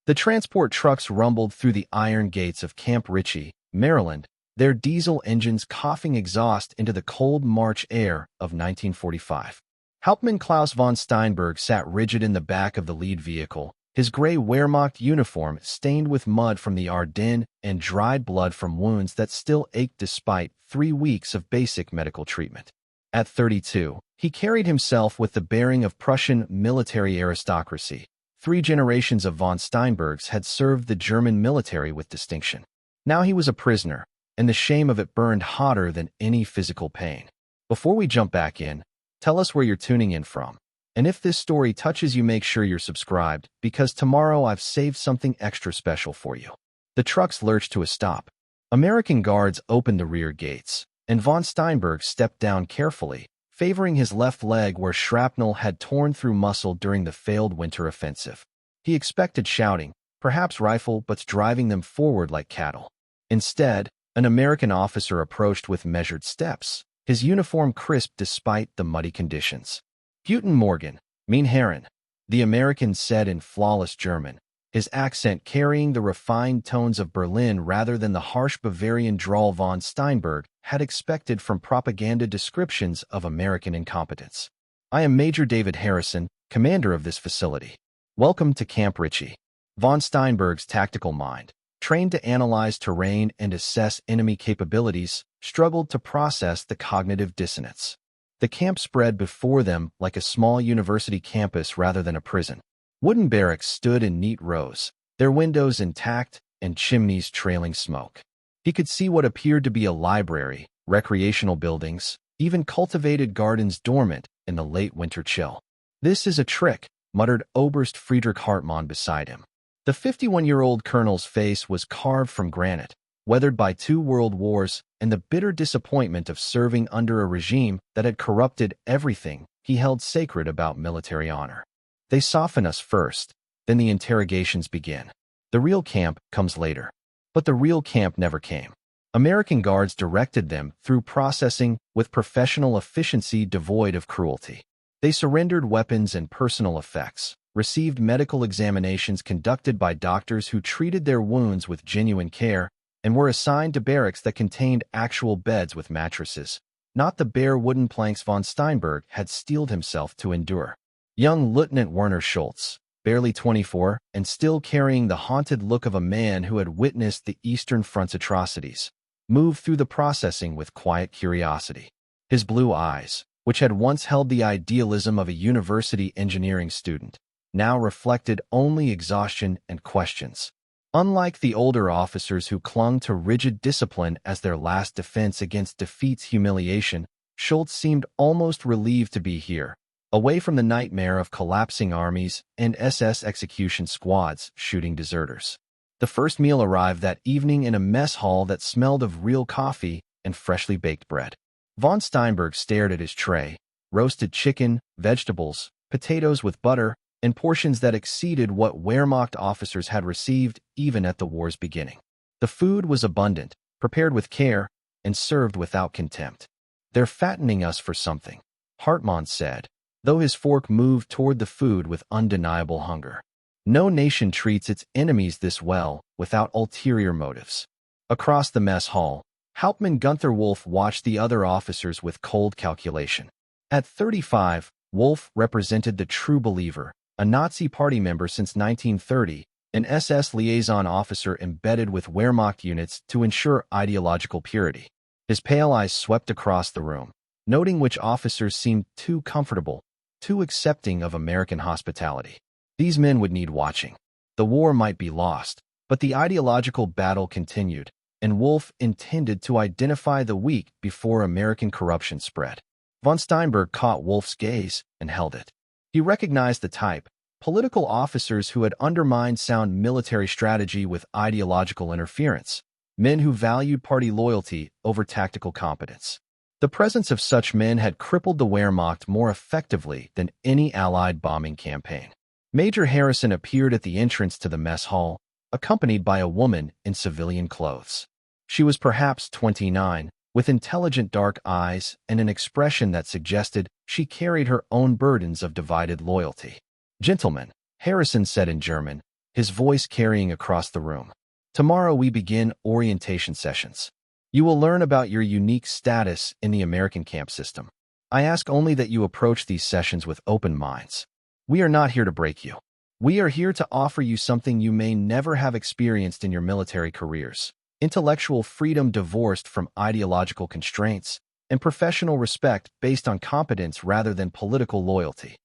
The transport trucks rumbled through the iron gates of Camp Ritchie, Maryland, their diesel engines coughing exhaust into the cold March air of 1945. Hauptmann Klaus von Steinberg sat rigid in the back of the lead vehicle, his gray Wehrmacht uniform stained with mud from the Ardennes and dried blood from wounds that still ached despite 3 weeks of basic medical treatment. At 32, he carried himself with the bearing of Prussian military aristocracy. 3 generations of von Steinbergs had served the German military with distinction. Now he was a prisoner, and the shame of it burned hotter than any physical pain. Before we jump back in, tell us where you're tuning in from. And if this story touches you, make sure you're subscribed, because tomorrow I've saved something extra special for you. The trucks lurched to a stop. American guards opened the rear gates, and von Steinberg stepped down carefully, favoring his left leg where shrapnel had torn through muscle during the failed winter offensive. He expected shouting, perhaps rifle butts driving them forward like cattle. Instead, an American officer approached with measured steps, his uniform crisp despite the muddy conditions. Guten Morgen, mein Herren, the American said in flawless German, his accent carrying the refined tones of Berlin rather than the harsh Bavarian drawl von Steinberg had expected from propaganda descriptions of American incompetence. I am Major David Harrison, commander of this facility. Welcome to Camp Ritchie. Von Steinberg's tactical mind, trained to analyze terrain and assess enemy capabilities, struggled to process the cognitive dissonance. The camp spread before them like a small university campus rather than a prison. Wooden barracks stood in neat rows, their windows intact and chimneys trailing smoke. He could see what appeared to be a library, recreational buildings, even cultivated gardens dormant in the late winter chill. "This is a trick," muttered Oberst Friedrich Hartmann beside him. The 51-year-old colonel's face was carved from granite, weathered by 2 world wars and the bitter disappointment of serving under a regime that had corrupted everything he held sacred about military honor. "They soften us first, then the interrogations begin. The real camp comes later." But the real camp never came. American guards directed them through processing with professional efficiency devoid of cruelty. They surrendered weapons and personal effects, received medical examinations conducted by doctors who treated their wounds with genuine care, and were assigned to barracks that contained actual beds with mattresses, not the bare wooden planks von Steinberg had steeled himself to endure. Young Lieutenant Werner Schultz, barely 24 and still carrying the haunted look of a man who had witnessed the Eastern Front's atrocities, moved through the processing with quiet curiosity. His blue eyes, which had once held the idealism of a university engineering student, now reflected only exhaustion and questions. Unlike the older officers who clung to rigid discipline as their last defense against defeat's humiliation, Schultz seemed almost relieved to be here, away from the nightmare of collapsing armies and SS execution squads shooting deserters. The first meal arrived that evening in a mess hall that smelled of real coffee and freshly baked bread. Von Steinberg stared at his tray: roasted chicken, vegetables, potatoes with butter, and portions that exceeded what Wehrmacht officers had received even at the war's beginning. The food was abundant, prepared with care, and served without contempt. "They're fattening us for something," Hartmann said, though his fork moved toward the food with undeniable hunger. No nation treats its enemies this well, without ulterior motives. Across the mess hall, Hauptmann Gunther Wolf watched the other officers with cold calculation. At 35, Wolf represented the true believer, a Nazi party member since 1930, an SS liaison officer embedded with Wehrmacht units to ensure ideological purity. His pale eyes swept across the room, noting which officers seemed too comfortable, too accepting of American hospitality. These men would need watching. The war might be lost, but the ideological battle continued, and Wolf intended to identify the weak before American corruption spread. Von Steinberg caught Wolf's gaze and held it. He recognized the type: political officers who had undermined sound military strategy with ideological interference, men who valued party loyalty over tactical competence. The presence of such men had crippled the Wehrmacht more effectively than any Allied bombing campaign. Major Harrison appeared at the entrance to the mess hall, accompanied by a woman in civilian clothes. She was perhaps 29, with intelligent dark eyes and an expression that suggested she carried her own burdens of divided loyalty. "Gentlemen," Harrison said in German, his voice carrying across the room. Tomorrow we begin orientation sessions. You will learn about your unique status in the American camp system. I ask only that you approach these sessions with open minds. We are not here to break you. We are here to offer you something you may never have experienced in your military careers: intellectual freedom divorced from ideological constraints, and professional respect based on competence rather than political loyalty.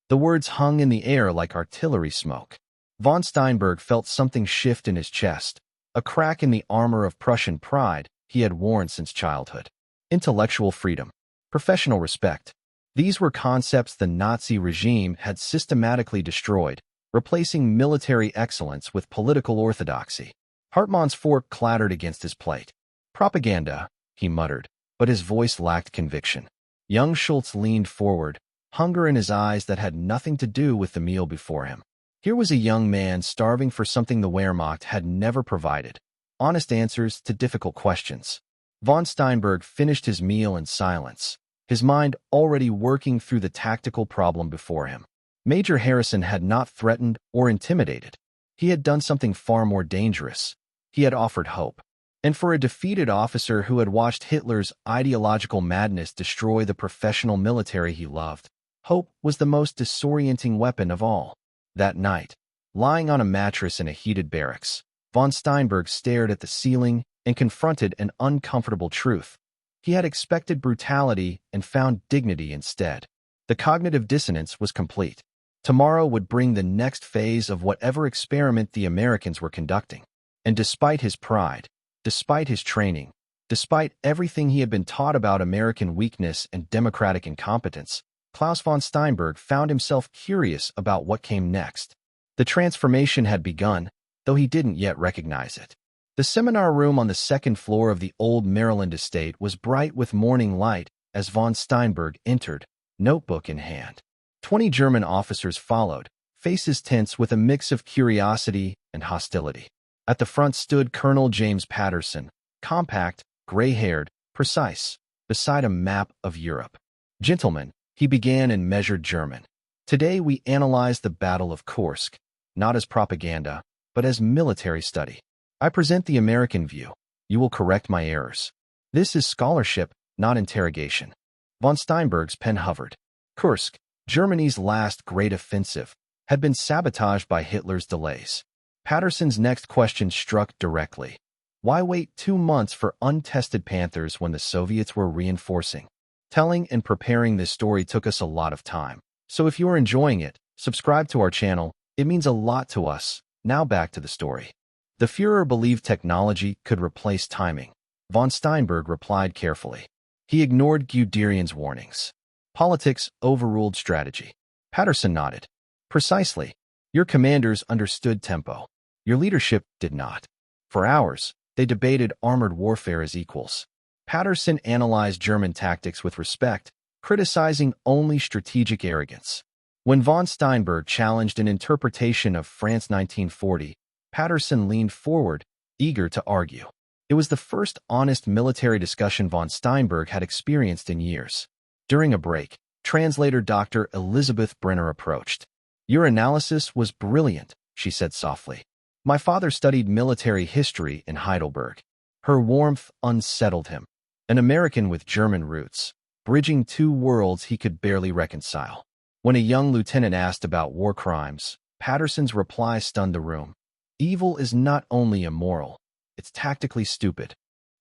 The words hung in the air like artillery smoke. Von Steinberg felt something shift in his chest, a crack in the armor of Prussian pride he had worn since childhood. Intellectual freedom, professional respect. These were concepts the Nazi regime had systematically destroyed, replacing military excellence with political orthodoxy. Hartmann's fork clattered against his plate. Propaganda, he muttered, but his voice lacked conviction. Young Schultz leaned forward, hunger in his eyes that had nothing to do with the meal before him. Here was a young man starving for something the Wehrmacht had never provided: honest answers to difficult questions. Von Steinberg finished his meal in silence, his mind already working through the tactical problem before him. Major Harrison had not threatened or intimidated. He had done something far more dangerous. He had offered hope. And for a defeated officer who had watched Hitler's ideological madness destroy the professional military he loved, hope was the most disorienting weapon of all. That night, lying on a mattress in a heated barracks, von Steinberg stared at the ceiling and confronted an uncomfortable truth. He had expected brutality and found dignity instead. The cognitive dissonance was complete. Tomorrow would bring the next phase of whatever experiment the Americans were conducting. And despite his pride, despite his training, despite everything he had been taught about American weakness and democratic incompetence, Klaus von Steinberg found himself curious about what came next. The transformation had begun, though he didn't yet recognize it. The seminar room on the second floor of the old Maryland estate was bright with morning light as von Steinberg entered, notebook in hand. 20 German officers followed, faces tense with a mix of curiosity and hostility. At the front stood Colonel James Patterson, compact, gray-haired, precise, beside a map of Europe. "Gentlemen," he began in measured German, "today we analyze the Battle of Kursk, not as propaganda, but as military study. I present the American view. You will correct my errors. This is scholarship, not interrogation." Von Steinberg's pen hovered. Kursk, Germany's last great offensive, had been sabotaged by Hitler's delays. Patterson's next question struck directly. Why wait 2 months for untested Panthers when the Soviets were reinforcing? Telling and preparing this story took us a lot of time. So if you are enjoying it, subscribe to our channel. It means a lot to us. Now back to the story. The Führer believed technology could replace timing. Von Steinberg replied carefully. He ignored Guderian's warnings. Politics overruled strategy. Patterson nodded. Precisely. Your commanders understood tempo. Your leadership did not. For hours, they debated armored warfare as equals. Patterson analyzed German tactics with respect, criticizing only strategic arrogance. When von Steinberg challenged an interpretation of France 1940, Patterson leaned forward, eager to argue. It was the first honest military discussion von Steinberg had experienced in years. During a break, translator Dr. Elizabeth Brenner approached. "Your analysis was brilliant," she said softly. "My father studied military history in Heidelberg." Her warmth unsettled him. An American with German roots, bridging 2 worlds he could barely reconcile. When a young lieutenant asked about war crimes, Patterson's reply stunned the room. "Evil is not only immoral, it's tactically stupid."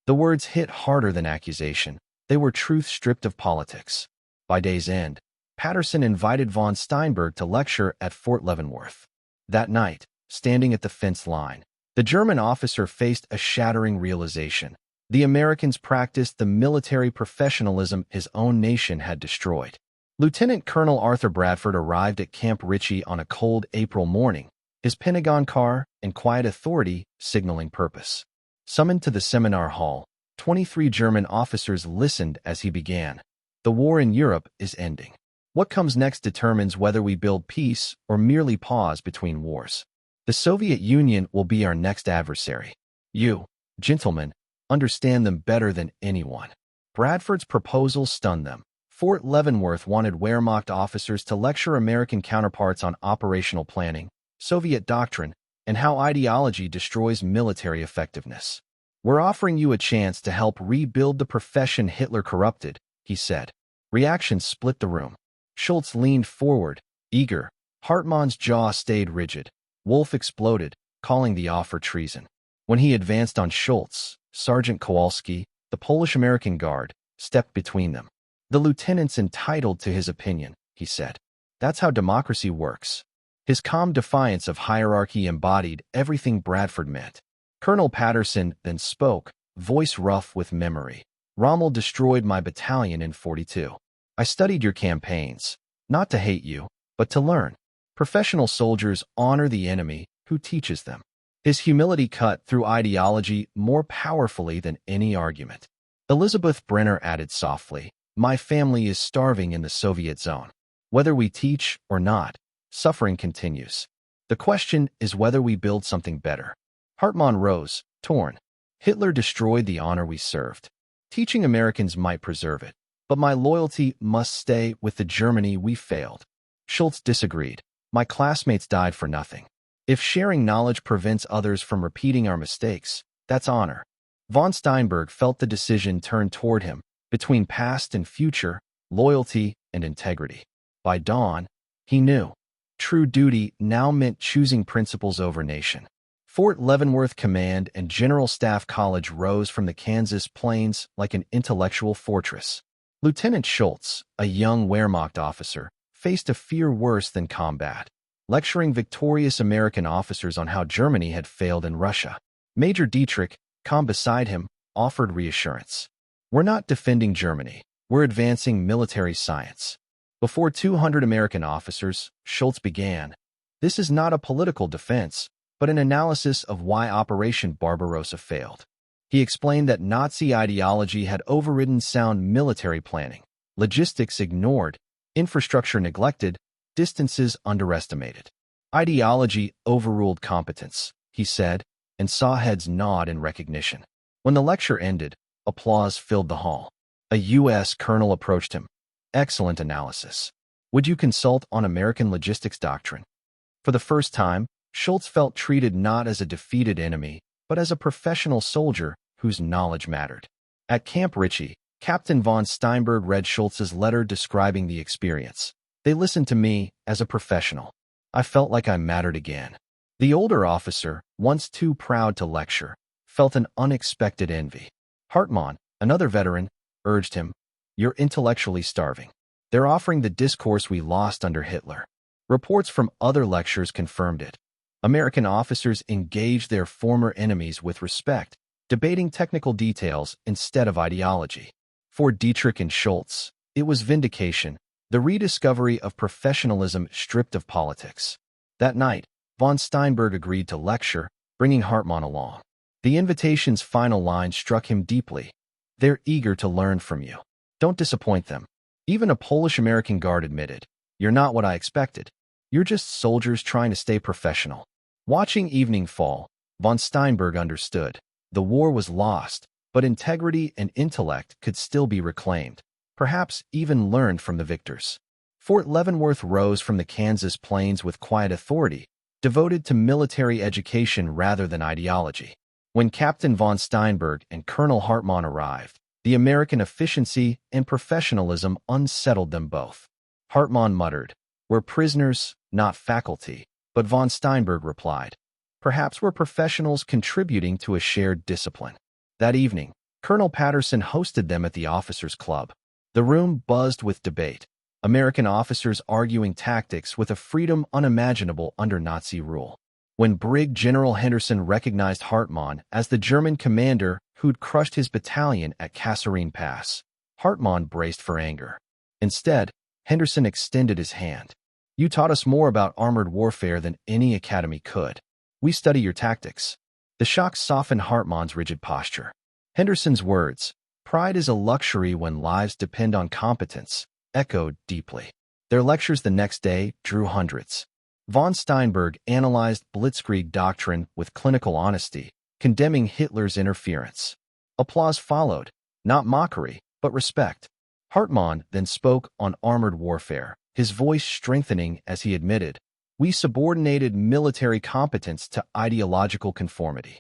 The words hit harder than accusation. They were truth stripped of politics. By day's end, Patterson invited von Steinberg to lecture at Fort Leavenworth. That night, standing at the fence line, the German officer faced a shattering realization. The Americans practiced the military professionalism his own nation had destroyed. Lieutenant Colonel Arthur Bradford arrived at Camp Ritchie on a cold April morning, his Pentagon car and quiet authority signaling purpose. Summoned to the seminar hall, 23 German officers listened as he began. "The war in Europe is ending. What comes next determines whether we build peace or merely pause between wars. The Soviet Union will be our next adversary. You, gentlemen, understand them better than anyone." Bradford's proposal stunned them. Fort Leavenworth wanted Wehrmacht officers to lecture American counterparts on operational planning, Soviet doctrine, and how ideology destroys military effectiveness. We're offering you a chance to help rebuild the profession Hitler corrupted, he said. Reactions split the room. Schultz leaned forward, eager. Hartmann's jaw stayed rigid. Wolf exploded, calling the offer treason. When he advanced on Schultz, Sergeant Kowalski, the Polish-American Guard, stepped between them. The lieutenant's entitled to his opinion, he said. That's how democracy works. His calm defiance of hierarchy embodied everything Bradford meant. Colonel Patterson then spoke, voice rough with memory. Rommel destroyed my battalion in 42. I studied your campaigns, not to hate you, but to learn. Professional soldiers honor the enemy who teaches them. His humility cut through ideology more powerfully than any argument. Elizabeth Brenner added softly, my family is starving in the Soviet zone. Whether we teach or not, suffering continues. The question is whether we build something better. Hartmann rose, torn. Hitler destroyed the honor we served. Teaching Americans might preserve it, but my loyalty must stay with the Germany we failed. Schultz disagreed. My classmates died for nothing. If sharing knowledge prevents others from repeating our mistakes, that's honor. Von Steinberg felt the decision turn toward him, between past and future, loyalty and integrity. By dawn, he knew. True duty now meant choosing principles over nation. Fort Leavenworth Command and General Staff College rose from the Kansas plains like an intellectual fortress. Lieutenant Schultz, a young Wehrmacht officer, faced a fear worse than combat, lecturing victorious American officers on how Germany had failed in Russia. Major Dietrich, calm beside him, offered reassurance. We're not defending Germany. We're advancing military science. Before 200 American officers, Schultz began, this is not a political defense, but an analysis of why Operation Barbarossa failed. He explained that Nazi ideology had overridden sound military planning, logistics ignored, infrastructure neglected, distances underestimated. Ideology overruled competence, he said, and saw heads nod in recognition. When the lecture ended, applause filled the hall. A U.S. colonel approached him. Excellent analysis. Would you consult on American logistics doctrine? For the first time, Schultz felt treated not as a defeated enemy, but as a professional soldier whose knowledge mattered. At Camp Ritchie, Captain von Steinberg read Schultz's letter describing the experience. They listened to me as a professional. I felt like I mattered again. The older officer, once too proud to lecture, felt an unexpected envy. Hartmann, another veteran, urged him, you're intellectually starving. They're offering the discourse we lost under Hitler. Reports from other lectures confirmed it. American officers engaged their former enemies with respect, debating technical details instead of ideology. For Dietrich and Schultz, it was vindication, the rediscovery of professionalism stripped of politics. That night, von Steinberg agreed to lecture, bringing Hartmann along. The invitation's final line struck him deeply. They're eager to learn from you. Don't disappoint them. Even a Polish-American guard admitted, you're not what I expected. You're just soldiers trying to stay professional. Watching evening fall, von Steinberg understood. The war was lost, but integrity and intellect could still be reclaimed, perhaps even learned from the victors. Fort Leavenworth rose from the Kansas plains with quiet authority, devoted to military education rather than ideology. When Captain von Steinberg and Colonel Hartmann arrived, the American efficiency and professionalism unsettled them both. Hartmann muttered, we're prisoners, not faculty, but von Steinberg replied, perhaps we're professionals contributing to a shared discipline. That evening, Colonel Patterson hosted them at the officers' club. The room buzzed with debate, American officers arguing tactics with a freedom unimaginable under Nazi rule. When Brig General Henderson recognized Hartmann as the German commander who'd crushed his battalion at Kasserine Pass, Hartmann braced for anger. Instead, Henderson extended his hand. You taught us more about armored warfare than any academy could. We study your tactics. The shock softened Hartmann's rigid posture. Henderson's words, pride is a luxury when lives depend on competence, echoed deeply. Their lectures the next day drew hundreds. Von Steinberg analyzed Blitzkrieg doctrine with clinical honesty, condemning Hitler's interference. Applause followed, not mockery, but respect. Hartmann then spoke on armored warfare, his voice strengthening as he admitted, We subordinated military competence to ideological conformity.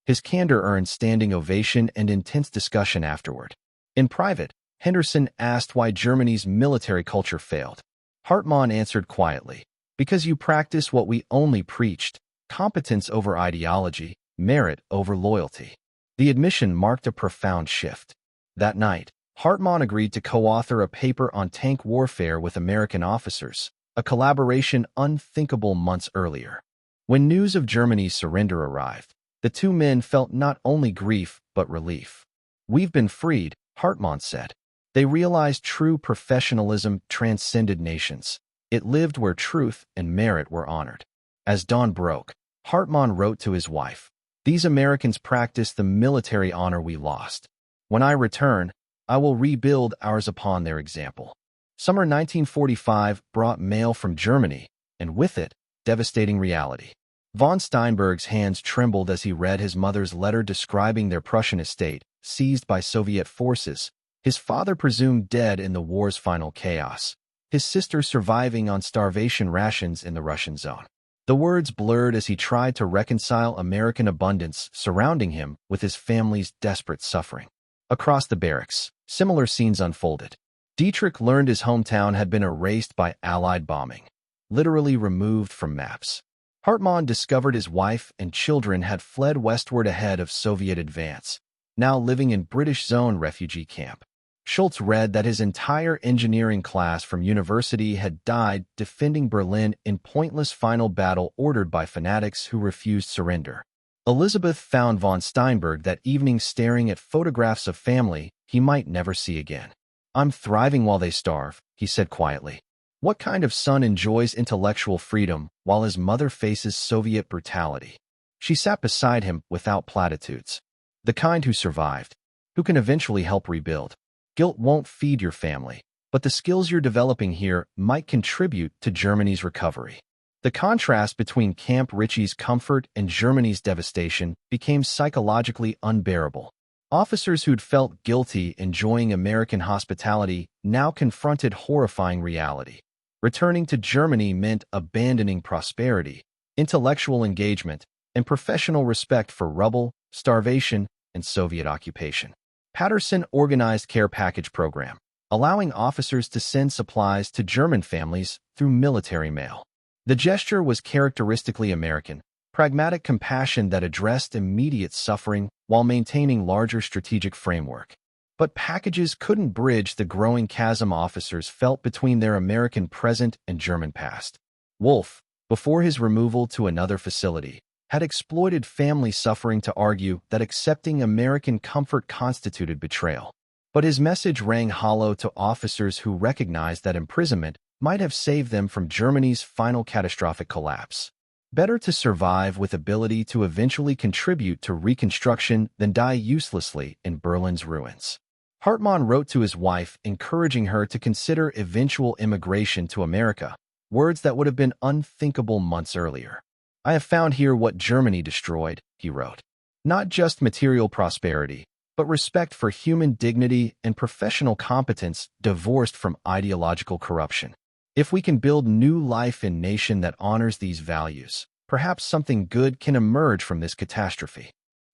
His candor earned standing ovation and intense discussion afterward. In private, Henderson asked why Germany's military culture failed. Hauptmann answered quietly, "Because you practice what we only preached, competence over ideology, merit over loyalty." The admission marked a profound shift. That night, Hauptmann agreed to co-author a paper on tank warfare with American officers, a collaboration unthinkable months earlier. When news of Germany's surrender arrived, the two men felt not only grief but relief. "We've been freed," Hauptmann said. They realized true professionalism transcended nations. It lived where truth and merit were honored. As dawn broke, Hauptmann wrote to his wife, "These Americans practice the military honor we lost. When I return, I will rebuild ours upon their example." Summer 1945 brought mail from Germany, and with it, devastating reality. Von Steinberg's hands trembled as he read his mother's letter describing their Prussian estate, seized by Soviet forces, his father presumed dead in the war's final chaos, his sister surviving on starvation rations in the Russian zone. The words blurred as he tried to reconcile American abundance surrounding him with his family's desperate suffering. Across the barracks, similar scenes unfolded. Dietrich learned his hometown had been erased by Allied bombing, literally removed from maps. Hauptmann discovered his wife and children had fled westward ahead of Soviet advance, now living in British zone refugee camp. Schultz read that his entire engineering class from university had died defending Berlin in pointless final battle ordered by fanatics who refused surrender. Elizabeth found von Steinberg that evening staring at photographs of family he might never see again. "I'm thriving while they starve," he said quietly. What kind of son enjoys intellectual freedom while his mother faces Soviet brutality? She sat beside him without platitudes. The kind who survived, who can eventually help rebuild. Guilt won't feed your family, but the skills you're developing here might contribute to Germany's recovery. The contrast between Camp Ritchie's comfort and Germany's devastation became psychologically unbearable. Officers who'd felt guilty enjoying American hospitality now confronted horrifying reality. Returning to Germany meant abandoning prosperity, intellectual engagement, and professional respect for rubble, starvation, and Soviet occupation. Patterson organized care package program, allowing officers to send supplies to German families through military mail. The gesture was characteristically American, pragmatic compassion that addressed immediate suffering while maintaining larger strategic framework. But packages couldn't bridge the growing chasm officers felt between their American present and German past. Wolf, before his removal to another facility, had exploited family suffering to argue that accepting American comfort constituted betrayal. But his message rang hollow to officers who recognized that imprisonment might have saved them from Germany's final catastrophic collapse. Better to survive with ability to eventually contribute to reconstruction than die uselessly in Berlin's ruins. Hauptmann wrote to his wife encouraging her to consider eventual immigration to America, words that would have been unthinkable months earlier. "I have found here what Germany destroyed," he wrote. "Not just material prosperity, but respect for human dignity and professional competence divorced from ideological corruption. If we can build new life in a nation that honors these values, perhaps something good can emerge from this catastrophe."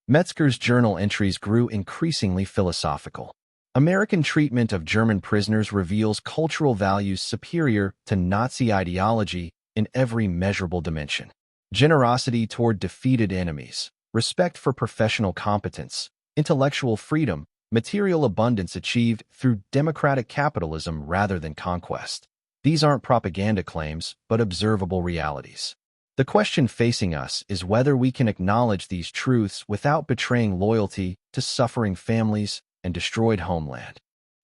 Metzger's journal entries grew increasingly philosophical. American treatment of German prisoners reveals cultural values superior to Nazi ideology in every measurable dimension. Generosity toward defeated enemies, respect for professional competence, intellectual freedom, material abundance achieved through democratic capitalism rather than conquest. These aren't propaganda claims, but observable realities. The question facing us is whether we can acknowledge these truths without betraying loyalty to suffering families and destroyed homeland.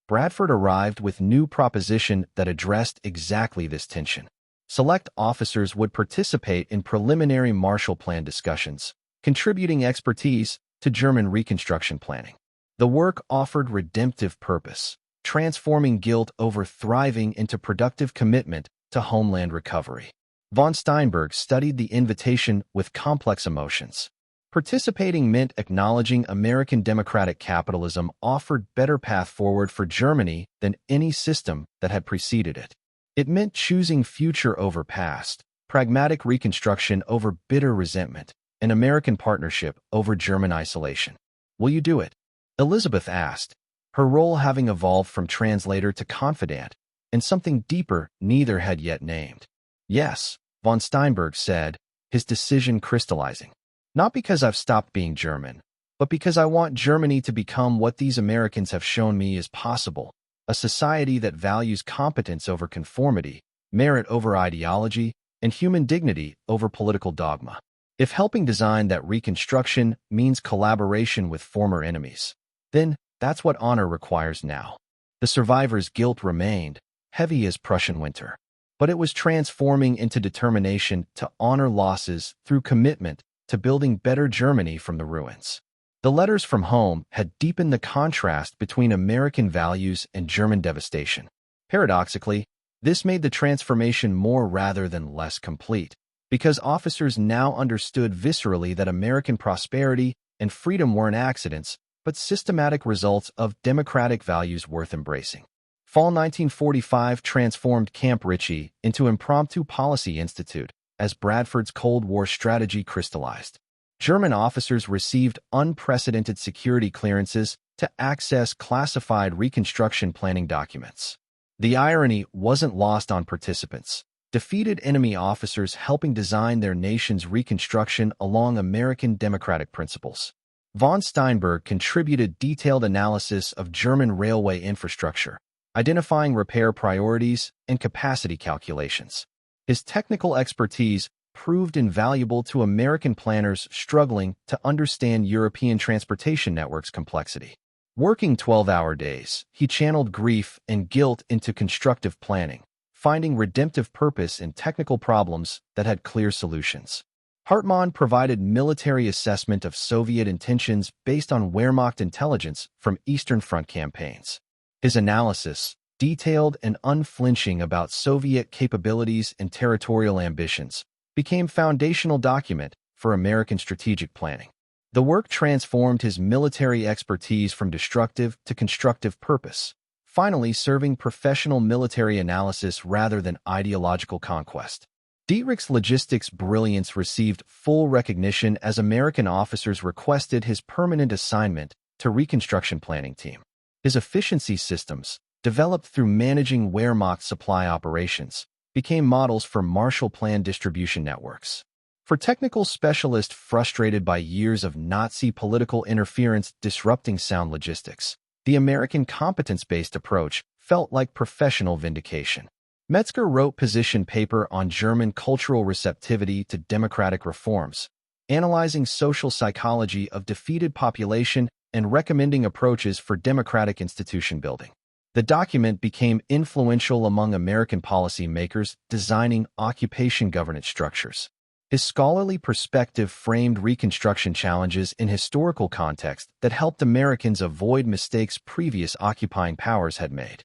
Bradford arrived with new proposition that addressed exactly this tension. Select officers would participate in preliminary Marshall Plan discussions, contributing expertise to German reconstruction planning. The work offered redemptive purpose, transforming guilt over thriving into productive commitment to homeland recovery. Von Steinberg studied the invitation with complex emotions. Participating meant acknowledging American democratic capitalism offered better path forward for Germany than any system that had preceded it. It meant choosing future over past, pragmatic reconstruction over bitter resentment, and American partnership over German isolation. Will you do it? Elizabeth asked, her role having evolved from translator to confidant, and something deeper neither had yet named. Yes, von Steinberg said, his decision crystallizing. Not because I've stopped being German, but because I want Germany to become what these Americans have shown me is possible, a society that values competence over conformity, merit over ideology, and human dignity over political dogma. If helping design that reconstruction means collaboration with former enemies, then that's what honor requires now. The survivors' guilt remained, heavy as Prussian winter, but it was transforming into determination to honor losses through commitment to building better Germany from the ruins. The letters from home had deepened the contrast between American values and German devastation. Paradoxically, this made the transformation more rather than less complete, because officers now understood viscerally that American prosperity and freedom weren't accidents, but systematic results of democratic values worth embracing. Fall 1945 transformed Camp Ritchie into Impromptu Policy Institute as Bradford's Cold War strategy crystallized. German officers received unprecedented security clearances to access classified reconstruction planning documents. The irony wasn't lost on participants. Defeated enemy officers helping design their nation's reconstruction along American democratic principles. Von Steinberg contributed detailed analysis of German railway infrastructure, identifying repair priorities and capacity calculations. His technical expertise proved invaluable to American planners struggling to understand European transportation networks' complexity. Working 12-hour days, he channeled grief and guilt into constructive planning, finding redemptive purpose in technical problems that had clear solutions. Hauptmann provided military assessment of Soviet intentions based on Wehrmacht intelligence from Eastern Front campaigns. His analysis, detailed and unflinching about Soviet capabilities and territorial ambitions, became foundational document for American strategic planning. The work transformed his military expertise from destructive to constructive purpose, finally serving professional military analysis rather than ideological conquest. Dietrich's logistics brilliance received full recognition as American officers requested his permanent assignment to Reconstruction Planning Team. His efficiency systems, developed through managing Wehrmacht supply operations, became models for Marshall Plan distribution networks. For technical specialists frustrated by years of Nazi political interference disrupting sound logistics, the American competence-based approach felt like professional vindication. Metzger wrote position paper on German cultural receptivity to democratic reforms, analyzing social psychology of defeated population and recommending approaches for democratic institution building. The document became influential among American policymakers designing occupation governance structures. His scholarly perspective framed Reconstruction challenges in historical context that helped Americans avoid mistakes previous occupying powers had made.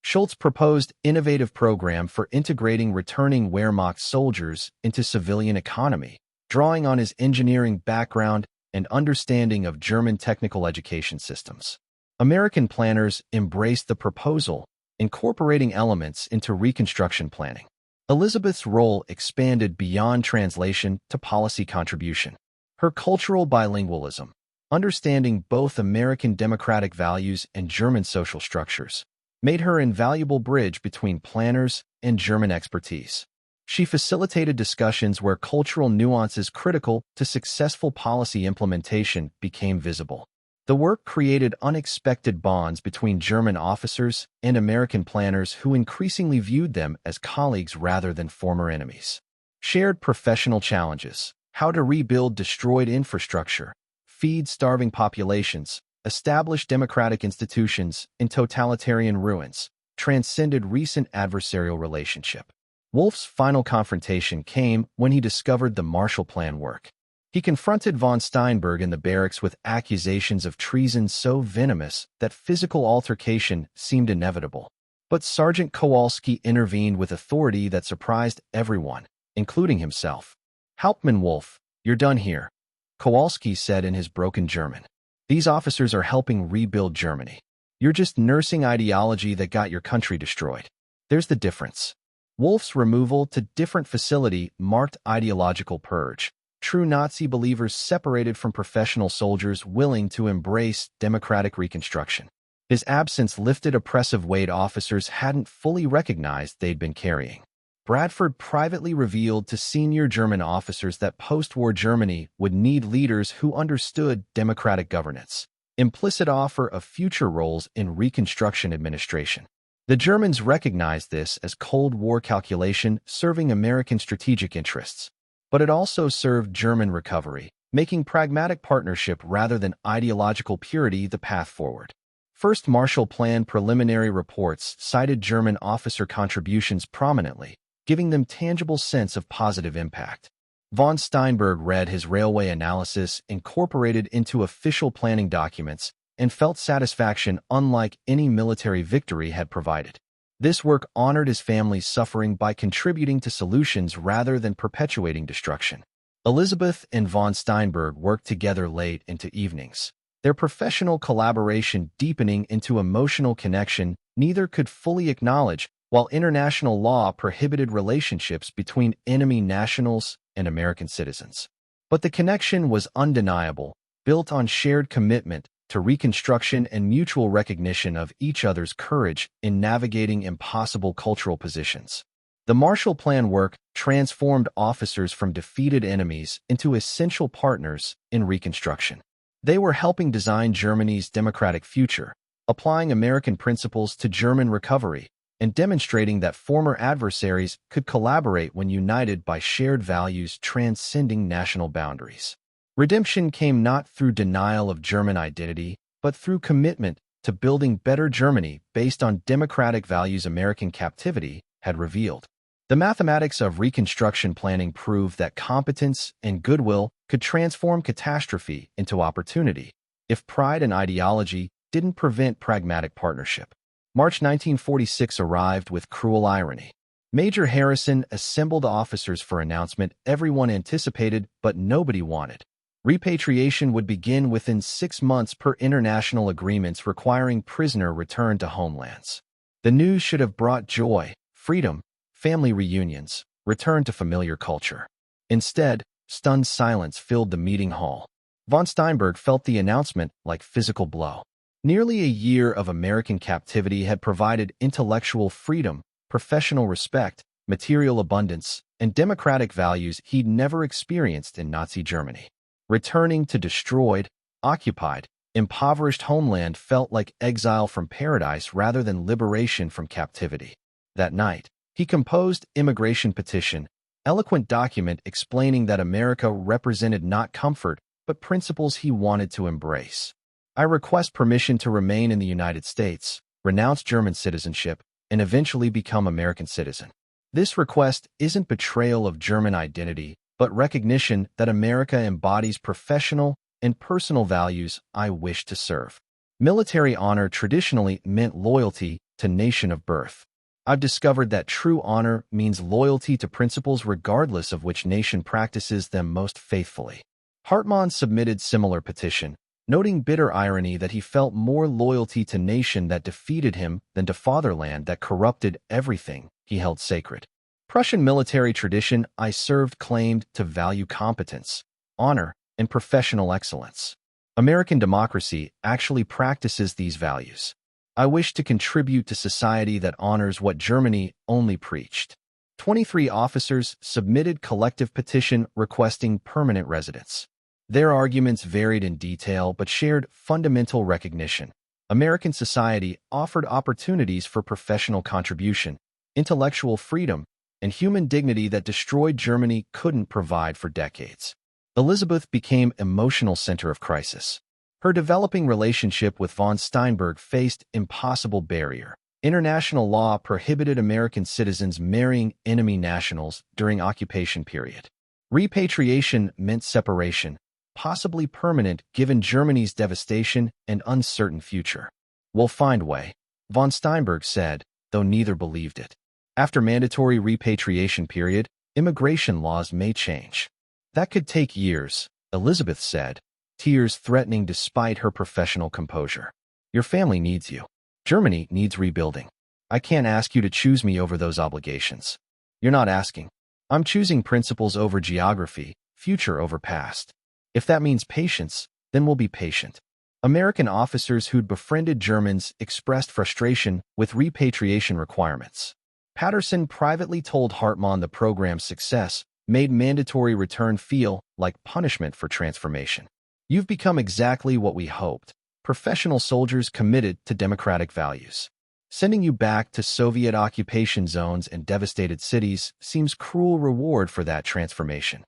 Schultz proposed innovative program for integrating returning Wehrmacht soldiers into civilian economy, drawing on his engineering background and understanding of German technical education systems. American planners embraced the proposal, incorporating elements into Reconstruction planning. Elizabeth's role expanded beyond translation to policy contribution. Her cultural bilingualism, understanding both American democratic values and German social structures, made her an invaluable bridge between planners and German expertise. She facilitated discussions where cultural nuances critical to successful policy implementation became visible. The work created unexpected bonds between German officers and American planners who increasingly viewed them as colleagues rather than former enemies. Shared professional challenges, how to rebuild destroyed infrastructure, feed starving populations, establish democratic institutions in totalitarian ruins, transcended recent adversarial relationship. Wolf's final confrontation came when he discovered the Marshall Plan work. He confronted von Steinberg in the barracks with accusations of treason so venomous that physical altercation seemed inevitable. But Sergeant Kowalski intervened with authority that surprised everyone, including himself. "Hauptmann Wolf, you're done here," Kowalski said in his broken German. "These officers are helping rebuild Germany. You're just nursing ideology that got your country destroyed. There's the difference." Wolf's removal to different facility marked ideological purge. True Nazi believers separated from professional soldiers willing to embrace democratic reconstruction. His absence lifted oppressive weight officers hadn't fully recognized they'd been carrying. Bradford privately revealed to senior German officers that post-war Germany would need leaders who understood democratic governance. Implicit offer of future roles in Reconstruction administration. The Germans recognized this as Cold War calculation serving American strategic interests. But it also served German recovery, making pragmatic partnership rather than ideological purity the path forward. First Marshall Plan preliminary reports cited German officer contributions prominently, giving them tangible sense of positive impact. Von Steinberg read his railway analysis incorporated into official planning documents and felt satisfaction unlike any military victory had provided. This work honored his family's suffering by contributing to solutions rather than perpetuating destruction. Elizabeth and von Steinberg worked together late into evenings. Their professional collaboration deepening into emotional connection neither could fully acknowledge, while international law prohibited relationships between enemy nationals and American citizens. But the connection was undeniable, built on shared commitment to reconstruction and mutual recognition of each other's courage in navigating impossible cultural positions. The Marshall Plan work transformed officers from defeated enemies into essential partners in Reconstruction. They were helping design Germany's democratic future, applying American principles to German recovery, and demonstrating that former adversaries could collaborate when united by shared values transcending national boundaries. Redemption came not through denial of German identity, but through commitment to building better Germany based on democratic values American captivity had revealed. The mathematics of Reconstruction planning proved that competence and goodwill could transform catastrophe into opportunity, if pride and ideology didn't prevent pragmatic partnership. March 1946 arrived with cruel irony. Major Harrison assembled officers for announcement everyone anticipated but nobody wanted. Repatriation would begin within 6 months per international agreements requiring prisoner return to homelands. The news should have brought joy, freedom, family reunions, return to familiar culture. Instead, stunned silence filled the meeting hall. Von Steinberg felt the announcement like physical blow. Nearly a year of American captivity had provided intellectual freedom, professional respect, material abundance, and democratic values he'd never experienced in Nazi Germany. Returning to destroyed, occupied, impoverished homeland felt like exile from paradise rather than liberation from captivity. That night, he composed Immigration Petition, eloquent document explaining that America represented not comfort, but principles he wanted to embrace. I request permission to remain in the United States, renounce German citizenship, and eventually become American citizen. This request isn't betrayal of German identity, but recognition that America embodies professional and personal values I wish to serve. Military honor traditionally meant loyalty to nation of birth. I've discovered that true honor means loyalty to principles regardless of which nation practices them most faithfully. Hauptmann submitted similar petition, noting bitter irony that he felt more loyalty to nation that defeated him than to fatherland that corrupted everything he held sacred. Prussian military tradition I served claimed to value competence, honor, and professional excellence. American democracy actually practices these values. I wish to contribute to society that honors what Germany only preached. 23 officers submitted collective petition requesting permanent residence. Their arguments varied in detail but shared fundamental recognition. American society offered opportunities for professional contribution, intellectual freedom, and human dignity that destroyed Germany couldn't provide for decades. Elizabeth became emotional center of crisis. Her developing relationship with von Steinberg faced impossible barrier. International law prohibited American citizens marrying enemy nationals during occupation period. Repatriation meant separation, possibly permanent given Germany's devastation and uncertain future. We'll find way, von Steinberg said, though neither believed it. After mandatory repatriation period, immigration laws may change. That could take years, Elizabeth said, tears threatening despite her professional composure. Your family needs you. Germany needs rebuilding. I can't ask you to choose me over those obligations. You're not asking. I'm choosing principles over geography, future over past. If that means patience, then we'll be patient. American officers who'd befriended Germans expressed frustration with repatriation requirements. Patterson privately told Hauptmann the program's success made mandatory return feel like punishment for transformation. You've become exactly what we hoped, professional soldiers committed to democratic values. Sending you back to Soviet occupation zones and devastated cities seems cruel reward for that transformation.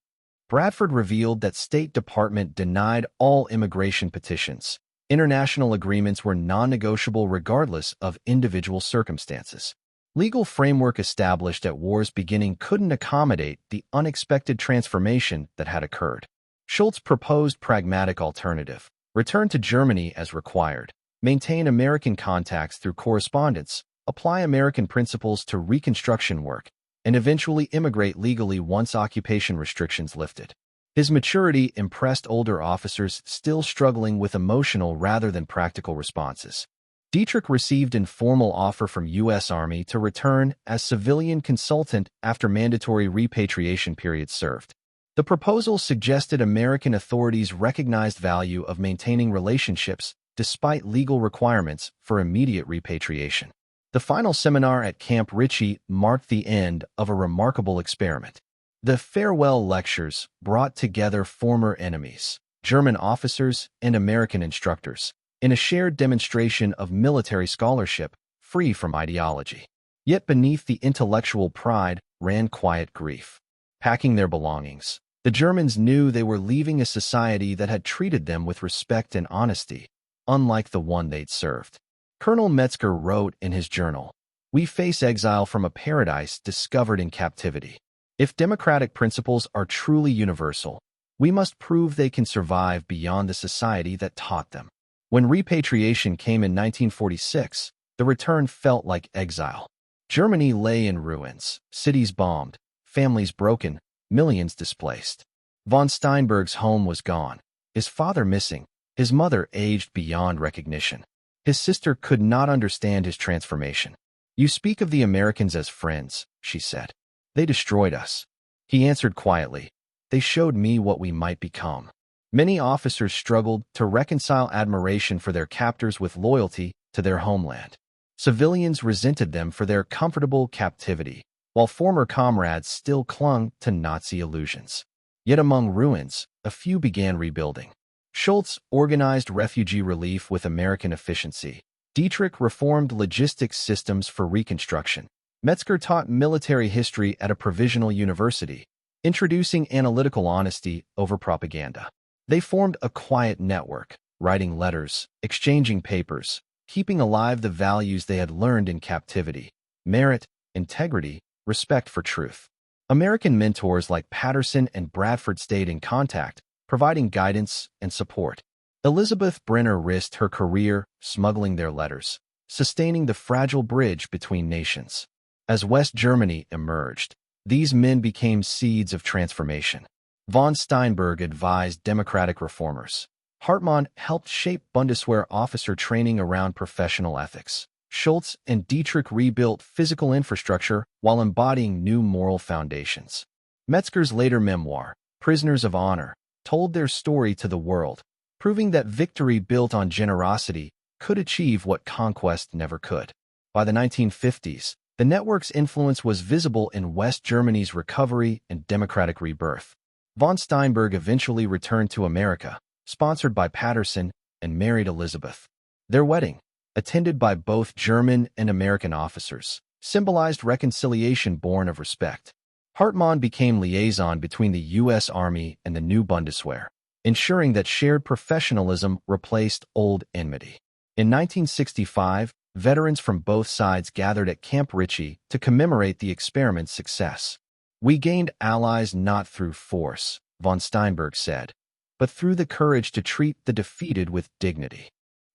Bradford revealed that State Department denied all immigration petitions. International agreements were non-negotiable regardless of individual circumstances. Legal framework established at war's beginning couldn't accommodate the unexpected transformation that had occurred. Schultz proposed pragmatic alternative: return to Germany as required, maintain American contacts through correspondence, apply American principles to reconstruction work, and eventually immigrate legally once occupation restrictions lifted. His maturity impressed older officers still struggling with emotional rather than practical responses. Dietrich received an informal offer from U.S. Army to return as civilian consultant after mandatory repatriation periods served. The proposal suggested American authorities recognized value of maintaining relationships despite legal requirements for immediate repatriation. The final seminar at Camp Ritchie marked the end of a remarkable experiment. The farewell lectures brought together former enemies, German officers and American instructors, in a shared demonstration of military scholarship free from ideology. Yet beneath the intellectual pride ran quiet grief. Packing their belongings, the Germans knew they were leaving a society that had treated them with respect and honesty, unlike the one they'd served. Colonel Metzger wrote in his journal, "We face exile from a paradise discovered in captivity. If democratic principles are truly universal, we must prove they can survive beyond the society that taught them." When repatriation came in 1946, the return felt like exile. Germany lay in ruins, cities bombed, families broken, millions displaced. Von Steinberg's home was gone, his father missing, his mother aged beyond recognition. His sister could not understand his transformation. "You speak of the Americans as friends," she said. "They destroyed us." He answered quietly, "They showed me what we might become." Many officers struggled to reconcile admiration for their captors with loyalty to their homeland. Civilians resented them for their comfortable captivity, while former comrades still clung to Nazi illusions. Yet among ruins, a few began rebuilding. Schultz organized refugee relief with American efficiency. Dietrich reformed logistics systems for reconstruction. Metzger taught military history at a provisional university, introducing analytical honesty over propaganda. They formed a quiet network, writing letters, exchanging papers, keeping alive the values they had learned in captivity: merit, integrity, respect for truth. American mentors like Patterson and Bradford stayed in contact, providing guidance and support. Elizabeth Brenner risked her career smuggling their letters, sustaining the fragile bridge between nations. As West Germany emerged, these men became seeds of transformation. Von Steinberg advised democratic reformers. Hauptmann helped shape Bundeswehr officer training around professional ethics. Schultz and Dietrich rebuilt physical infrastructure while embodying new moral foundations. Metzger's later memoir, Prisoners of Honor, told their story to the world, proving that victory built on generosity could achieve what conquest never could. By the 1950s, the network's influence was visible in West Germany's recovery and democratic rebirth. Von Steinberg eventually returned to America, sponsored by Patterson, and married Elizabeth. Their wedding, attended by both German and American officers, symbolized reconciliation born of respect. Hauptmann became liaison between the U.S. Army and the new Bundeswehr, ensuring that shared professionalism replaced old enmity. In 1965, veterans from both sides gathered at Camp Ritchie to commemorate the experiment's success. "We gained allies not through force," von Steinberg said, "but through the courage to treat the defeated with dignity."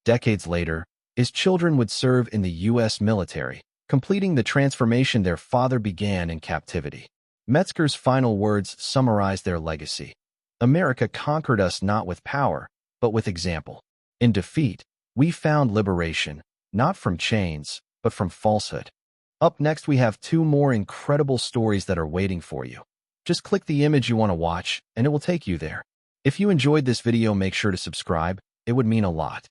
Decades later, his children would serve in the U.S. military, completing the transformation their father began in captivity. Metzger's final words summarize their legacy. "America conquered us not with power, but with example. In defeat, we found liberation, not from chains, but from falsehood." Up next, we have two more incredible stories that are waiting for you. Just click the image you want to watch, and it will take you there. If you enjoyed this video, make sure to subscribe. It would mean a lot.